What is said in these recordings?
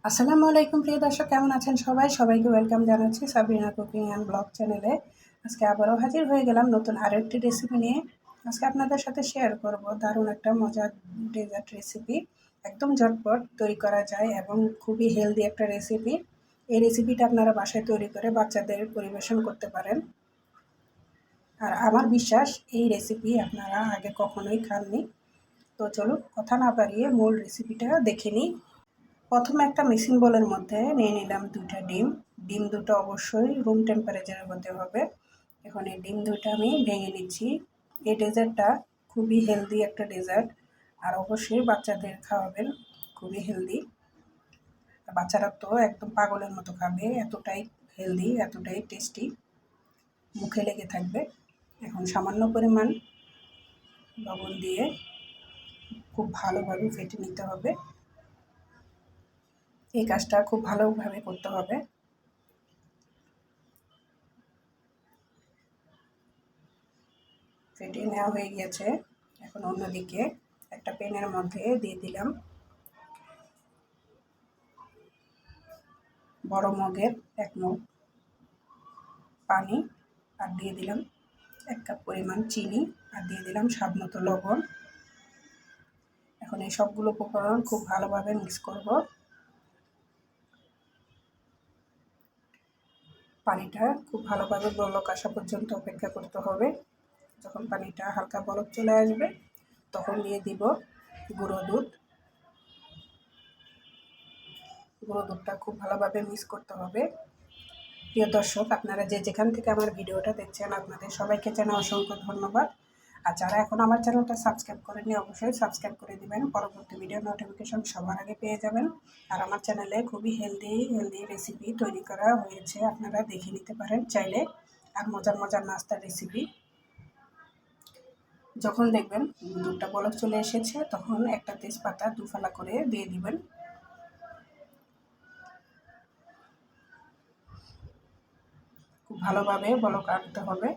আসসালামু আলাইকুম প্রিয় দর্শক, কেমন আছেন সবাই? সবাইকে ওয়েলকাম জানাচ্ছি সাবরিনা কুকিং অ্যান্ড ব্লগ চ্যানেলে। আজকে আবারও হাজির হয়ে গেলাম নতুন আরও একটি রেসিপি নিয়ে। আজকে আপনাদের সাথে শেয়ার করব দারুণ একটা মজার ডেজার্ট রেসিপি। একদম ঝটপট তৈরি করা যায় এবং খুবই হেলদি একটা রেসিপি। এই রেসিপিটা আপনারা বাসায় তৈরি করে বাচ্চাদের পরিবেশন করতে পারেন। আর আমার বিশ্বাস এই রেসিপি আপনারা আগে কখনোই খাননি। তো চলুন কথা না বাড়িয়ে মূল রেসিপিটা দেখে নিই। প্রথমে একটা মিক্সিং বোলের মধ্যে নিয়ে নিলাম 2টা ডিম। ডিম দুটো অবশ্যই রুম টেম্পারেচারে হতে হবে। এখন এই ডিম দুটো আমি ভেঙে নিচ্ছি। এই ডেজার্টটা খুবই হেলদি একটা ডেজার্ট, আর অবশ্যই বাচ্চাদের খাওয়াবেন, খুবই হেলদি। বাচ্চারা তো একদম পাগলের মতো খাবে, এতটাই হেলদি, এতটাই টেস্টি, মুখে লেগে থাকবে। এখন সামান্য পরিমাণ লবণ দিয়ে খুব ভালোভাবে ফেটে নিতে হবে। এই কাজটা খুব ভালোভাবে করতে হবে। ফেটিয়ে নেওয়া হয়ে গিয়েছে। এখন অন্যদিকে একটা প্যানের মধ্যে দিয়ে দিলাম বড় মগের 1 মগ পানি, আর দিয়ে দিলাম 1 কাপ পরিমাণ চিনি, আর দিয়ে দিলাম স্বাদ মতো লবণ। এখন এই সবগুলো উপকরণ খুব ভালোভাবে মিক্স করব। পানিটা খুব ভালোভাবে বলক আসা পর্যন্ত অপেক্ষা করতে হবে। যখন পানিটা হালকা বলক চলে আসবে তখন দিয়ে দিব গুঁড়ো দুধ। গুঁড়ো দুধটা খুব ভালোভাবে মিক্স করতে হবে। প্রিয় দর্শক, আপনারা যে যেখান থেকে আমার ভিডিওটা দেখছেন আপনাদের সবাইকে জানাই অসংখ্য ধন্যবাদ। আর যারা এখন আমার চ্যানেলটা সাবস্ক্রাইব করেননি অবশ্যই সাবস্ক্রাইব করে দিবেন, পরবর্তী ভিডিও নোটিফিকেশন সবার আগে পেয়ে যাবেন। আর আমার চ্যানেলে খুবই হেলদি রেসিপি তৈরি করা হয়েছে, আপনারা দেখে নিতে পারেন চাইলে। আর মজার মজার নাস্তার রেসিপি। যখন দেখবেন দুধটা বলক চলে এসেছে তখন একটা তেজপাতা 2 ফালা করে দিয়ে দিবেন। খুব ভালোভাবে বলক আনতে হবে।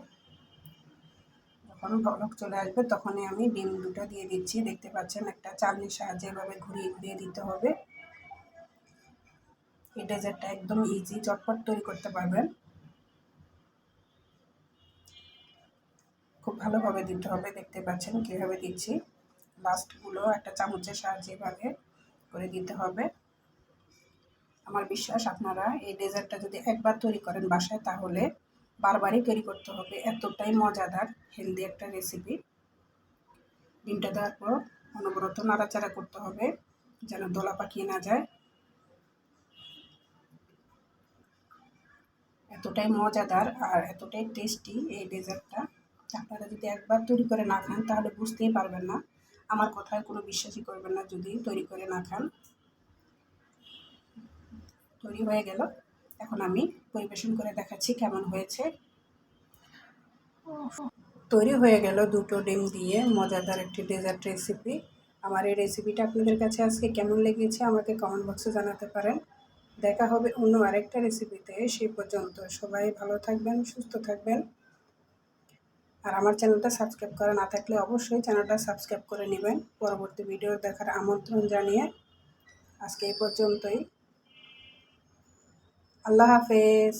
যখন বলক চলে আসবে তখনই আমি ডিম দুটো দিয়ে দিচ্ছি। দেখতে পাচ্ছেন একটা চালনির সাহায্যে এভাবে ঘুরিয়ে ঘুরিয়ে দিতে হবে। এই ডেজার্টটা একদম ইজি, চটপট তৈরি করতে পারবেন। খুব ভালোভাবে দিতে হবে, দেখতে পাচ্ছেন কীভাবে দিচ্ছি। লাস্টগুলো একটা চামচের সাহায্যে এভাবে করে দিতে হবে। আমার বিশ্বাস আপনারা এই ডেজার্টটা যদি একবার তৈরি করেন বাসায় তাহলে বারবারই তৈরি করতে হবে, এতটাই মজাদার হেলদি একটা রেসিপি। ডিমটা দেওয়ার পর অনবরত নাড়াচাড়া করতে হবে যেন দলা পাকিয়ে না যায়। এতটাই মজাদার আর এতটাই টেস্টি এই ডেজার্টটা, আপনারা যদি একবার তৈরি করে না খান তাহলে বুঝতেই পারবেন না। আমার কথায় কোনো বিশ্বাসই করবেন না যদি তৈরি করে না খান। তৈরি হয়ে গেল। এখন আমি পরিবেশন করে দেখাচ্ছি কেমন হয়েছে। তৈরি হয়ে গেল 2টো ডিম দিয়ে মজাদার একটি ডেজার্ট রেসিপি। আমার এই রেসিপিটা আপনাদের কাছে আজকে কেমন লেগেছে আমাকে কমেন্ট বক্সে জানাতে পারেন। দেখা হবে অন্য আরেকটা রেসিপিতে। সেই পর্যন্ত সবাই ভালো থাকবেন, সুস্থ থাকবেন। আর আমার চ্যানেলটা সাবস্ক্রাইব করা না থাকলে অবশ্যই চ্যানেলটা সাবস্ক্রাইব করে নেবেন, পরবর্তী ভিডিও দেখার আমন্ত্রণ জানিয়ে আজকে এই পর্যন্তই। আল্লাহ হাফেজ।